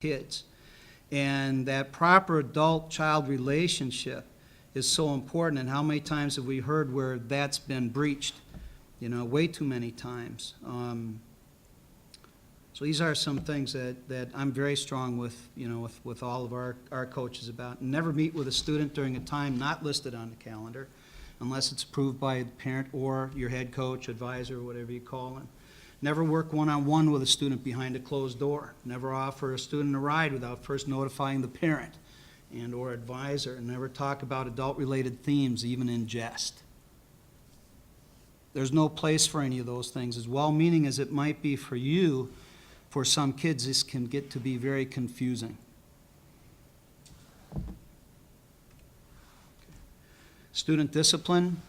kids. And that proper adult-child relationship is so important. And how many times have we heard where that's been breached? You know, way too many times. So these are some things that I'm very strong with, you know, with all of our coaches about. Never meet with a student during a time not listed on the calendar unless it's approved by the parent or your head coach, advisor, whatever you call it. Never work one-on-one with a student behind a closed door. Never offer a student a ride without first notifying the parent and or advisor. And never talk about adult-related themes, even in jest. There's no place for any of those things. As well-meaning as it might be for you, for some kids, this can get to be very confusing. Student discipline,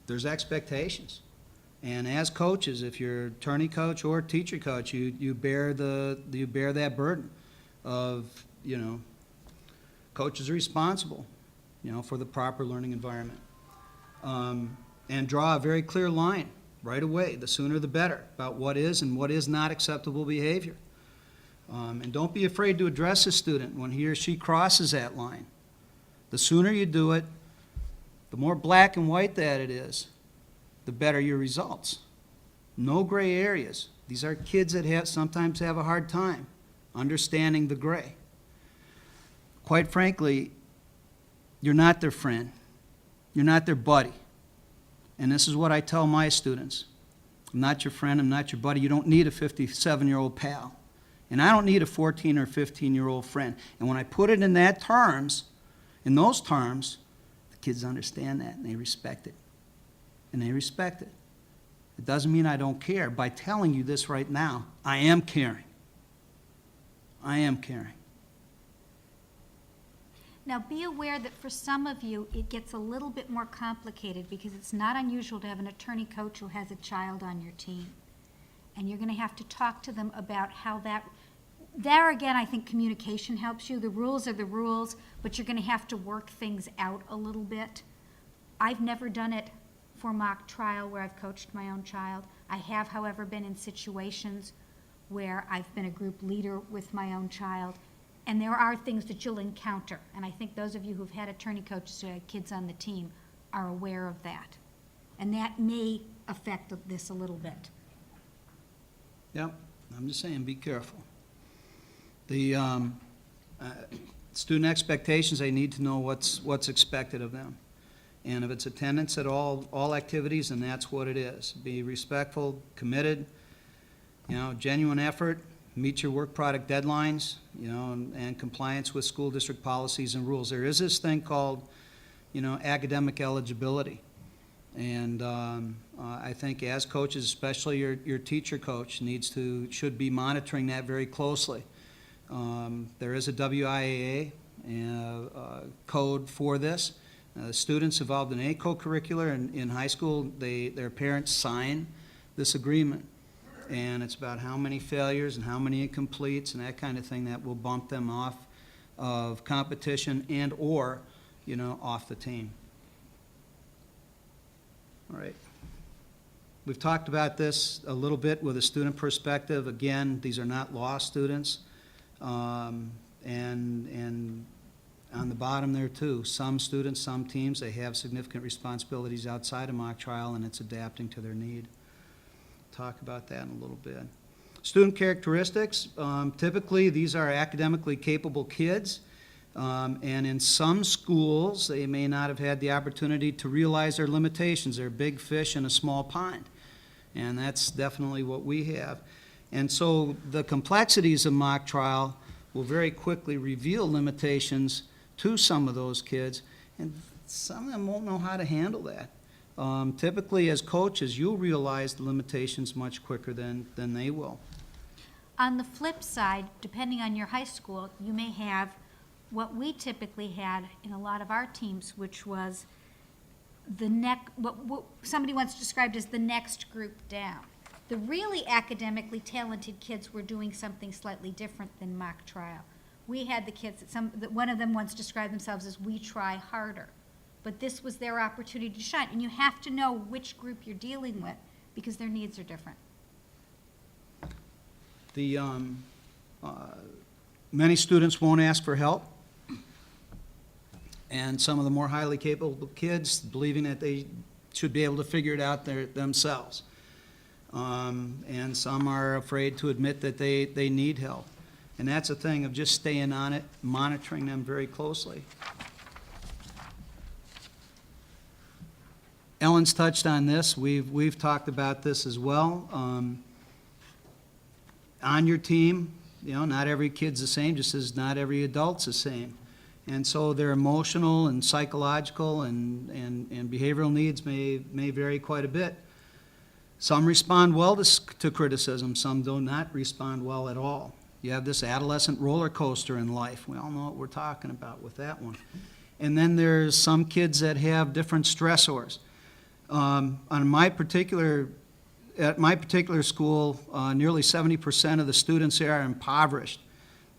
there's expectations. And as coaches, if you're attorney coach or teacher coach, you bear that burden of, you know, coaches are responsible, you know, for the proper learning environment. And draw a very clear line right away, the sooner the better, about what is and what is not acceptable behavior. And don't be afraid to address a student when he or she crosses that line. The sooner you do it, the more black and white that it is, the better your results. No gray areas. These are kids that sometimes have a hard time understanding the gray. Quite frankly, you're not their friend. You're not their buddy. And this is what I tell my students. I'm not your friend, I'm not your buddy. You don't need a 57-year-old pal. And I don't need a 14 or 15-year-old friend. And when I put it in those terms, the kids understand that and they respect it. And they respect it. It doesn't mean I don't care. By telling you this right now, I am caring. I am caring. Now, be aware that for some of you, it gets a little bit more complicated because it's not unusual to have an attorney coach who has a child on your team. And you're going to have to talk to them about how there again, I think communication helps you. The rules are the rules, but you're going to have to work things out a little bit. I've never done it for mock trial where I've coached my own child. I have, however, been in situations where I've been a group leader with my own child. And there are things that you'll encounter. And I think those of you who've had attorney coaches or kids on the team are aware of that. And that may affect this a little bit. Yep, I'm just saying, be careful. The student expectations, they need to know what's expected of them. And if it's attendance at all activities, then that's what it is. Be respectful, committed, you know, genuine effort, meet your work product deadlines, you know, and compliance with school district policies and rules. There is this thing called, you know, academic eligibility. And I think as coaches, especially your teacher coach, should be monitoring that very closely. There is a WIAA code for this. Students involved in any co-curricular in high school, their parents sign this agreement. And it's about how many failures and how many incompletes and that kind of thing that will bump them off of competition and or, you know, off the team. All right. We've talked about this a little bit with a student perspective. Again, these are not law students. And on the bottom there too, some students, some teams, they have significant responsibilities outside of mock trial and it's adapting to their need. Talk about that in a little bit. Student characteristics, typically these are academically capable kids, and in some schools they may not have had the opportunity to realize their limitations. They're big fish in a small pond, and that's definitely what we have. And so the complexities of mock trial will very quickly reveal limitations to some of those kids, and some of them won't know how to handle that. Typically, as coaches, you'll realize the limitations much quicker than they will. On the flip side, depending on your high school, you may have what we typically had in a lot of our teams, which was what somebody once described as the next group down. The really academically talented kids were doing something slightly different than mock trial. We had the kids that one of them once described themselves as "we try harder." But this was their opportunity to shine. And you have to know which group you're dealing with because their needs are different. Many students won't ask for help, and some of the more highly capable kids believing that they should be able to figure it out themselves. And some are afraid to admit that they need help. And that's a thing of just staying on it, monitoring them very closely. Ellen's touched on this. We've talked about this as well. On your team, not every kid's the same, just as not every adult's the same. And so their emotional and psychological and behavioral needs may vary quite a bit. Some respond well to criticism, some do not respond well at all. You have this adolescent roller coaster in life. We all know what we're talking about with that one. And then there's some kids that have different stressors. At my particular school, nearly 70% of the students there are impoverished.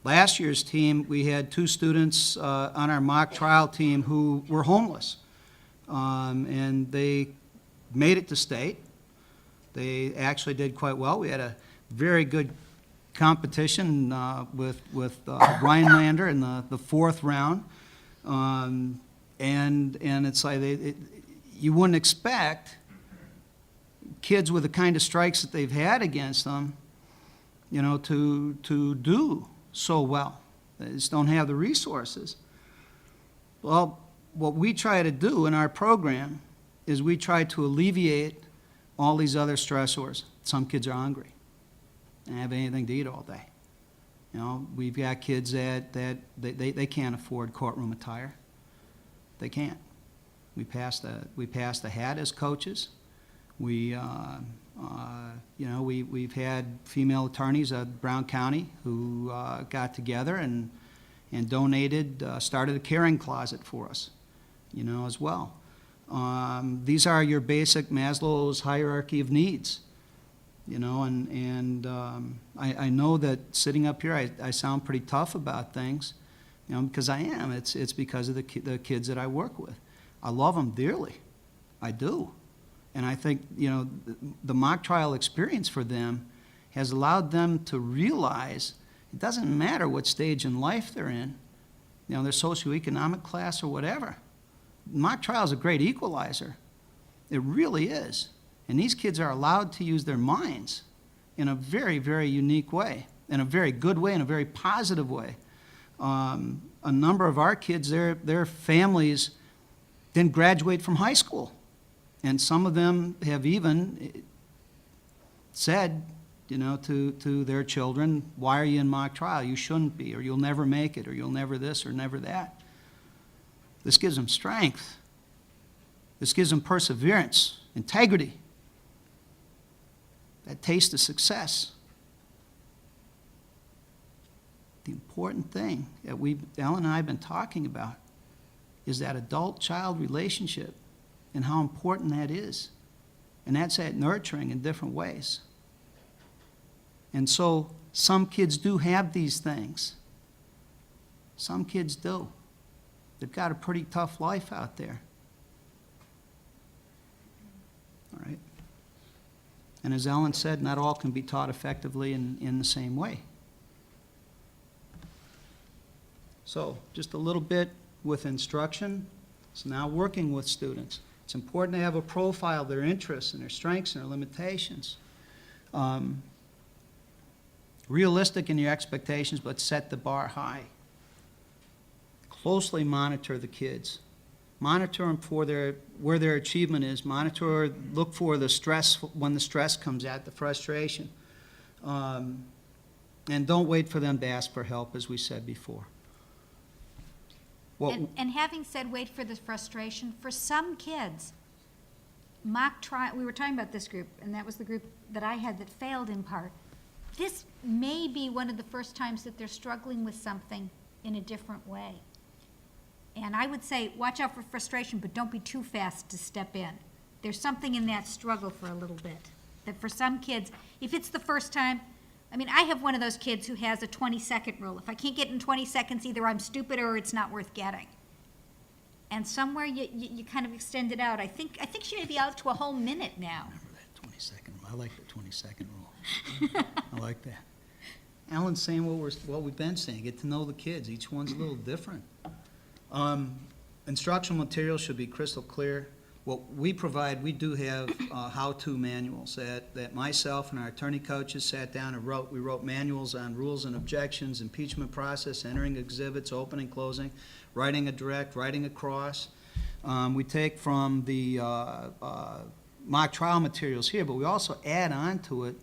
Last year's team, we had 2 students on our mock trial team who were homeless. And they made it to state. They actually did quite well. We had a very good competition with Rhinelander in the 4th round. And it's like you wouldn't expect kids with the kind of strikes that they've had against them, to do so well. They just don't have the resources. Well, what we try to do in our program is we try to alleviate all these other stressors. Some kids are hungry and have anything to eat all day. We've got kids that they can't afford courtroom attire. They can't. We pass the hat as coaches. We've had female attorneys at Brown County who got together and donated, started a caring closet for us, as well. These are your basic Maslow's hierarchy of needs, I know that sitting up here, I sound pretty tough about things, because I am. It's because of the kids that I work with. I love them dearly. I do. And I think, the mock trial experience for them has allowed them to realize it doesn't matter what stage in life they're in, their socioeconomic class or whatever. Mock trial is a great equalizer. It really is. And these kids are allowed to use their minds in a very, very unique way, in a very good way, in a very positive way. A number of our kids, their families didn't graduate from high school. And some of them have even said, to their children, why are you in mock trial? You shouldn't be, or you'll never make it, or you'll never this, or never that. This gives them strength. This gives them perseverance, integrity, that taste of success. The important thing that Ellen and I have been talking about is that adult-child relationship and how important that is. And that's that nurturing in different ways. And so some kids do have these things. Some kids do. They've got a pretty tough life out there. All right? And as Ellen said, not all can be taught effectively in the same way. So just a little bit with instruction. So now working with students. It's important to have a profile of their interests and their strengths and their limitations. Realistic in your expectations, but set the bar high. Closely monitor the kids. Monitor them for where their achievement is. Monitor, look for the stress, when the stress comes out, the frustration. And don't wait for them to ask for help, as we said before. And having said wait for the frustration, for some kids, mock trial, we were talking about this group, and that was the group that I had that failed in part. This may be one of the first times that they're struggling with something in a different way. And I would say, watch out for frustration, but don't be too fast to step in. There's something in that struggle for a little bit. That for some kids, if it's the first time, I have one of those kids who has a 20-second rule. If I can't get in 20 seconds, either I'm stupid or it's not worth getting. And somewhere you kind of extend it out. I think she may be out to a whole minute now. Remember that 20-second rule. I like the 20-second rule. I like that. Alan's saying what we've been saying, get to know the kids. Each one's a little different. Instructional materials should be crystal clear. What we provide, we do have how-to manuals that myself and our attorney coaches sat down and wrote. We wrote manuals on rules and objections, impeachment process, entering exhibits, opening, closing, writing a direct, writing a cross. We take from the mock trial materials here, but we also add on to it,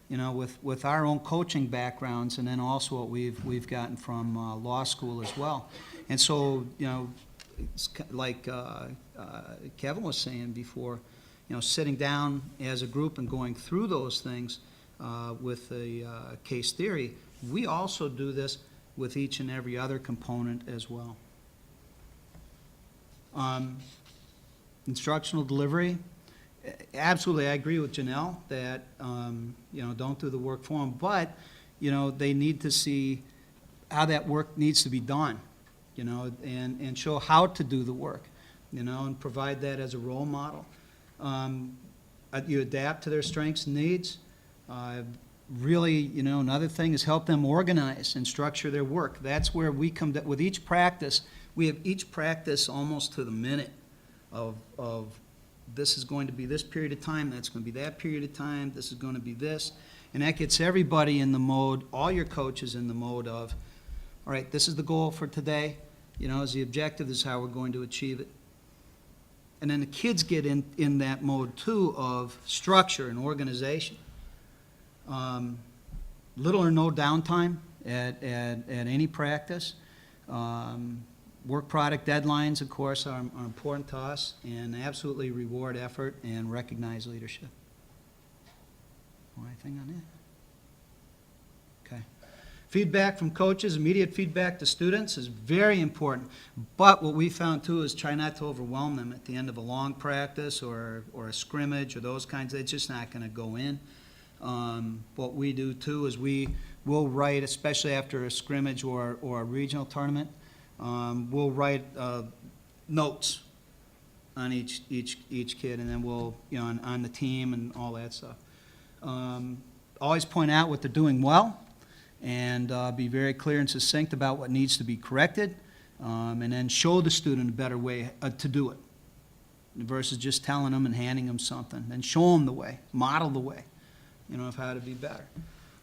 you know, with our own coaching backgrounds, and then also what we've gotten from law school as well. And so, you know, it's like Kevin was saying before, you know, sitting down as a group and going through those things with the case theory, we also do this with each and every other component as well. Instructional delivery, absolutely, I agree with Janelle that, you know, don't do the work for them, but, you know, they need to see how that work needs to be done, you know, and show how to do the work, you know, and provide that as a role model. You adapt to their strengths and needs. Really, you know, another thing is help them organize and structure their work. That's where we come with each practice. We have each practice almost to the minute of this is going to be this period of time, that's going to be that period of time, this is going to be this. And that gets everybody in the mode, all your coaches in the mode of, all right, this is the goal for today, you know, as the objective is how we're going to achieve it. And then the kids get in that mode too of structure and organization. Little or no downtime at any practice. Work product deadlines, of course, are important to us, and absolutely reward effort and recognize leadership. Anything on that? Okay. Feedback from coaches, immediate feedback to students is very important, but what we found too is try not to overwhelm them at the end of a long practice or a scrimmage or those kinds. It's just not going to go in. What we do too is we will write, especially after a scrimmage or a regional tournament, we'll write notes on each kid, and then we'll, you know, on the team and all that stuff. Always point out what they're doing well, and be very clear and succinct about what needs to be corrected, and then show the student a better way to do it versus just telling them and handing them something. Then show them the way, model the way, you know, of how to be better.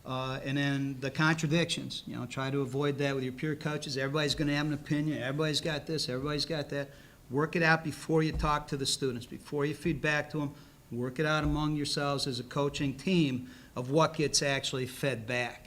And then the contradictions, you know, try to avoid that with your peer coaches. Everybody's going to have an opinion. Everybody's got this. Everybody's got that. Work it out before you talk to the students, before you feed back to them. Work it out among yourselves as a coaching team of what gets actually fed back.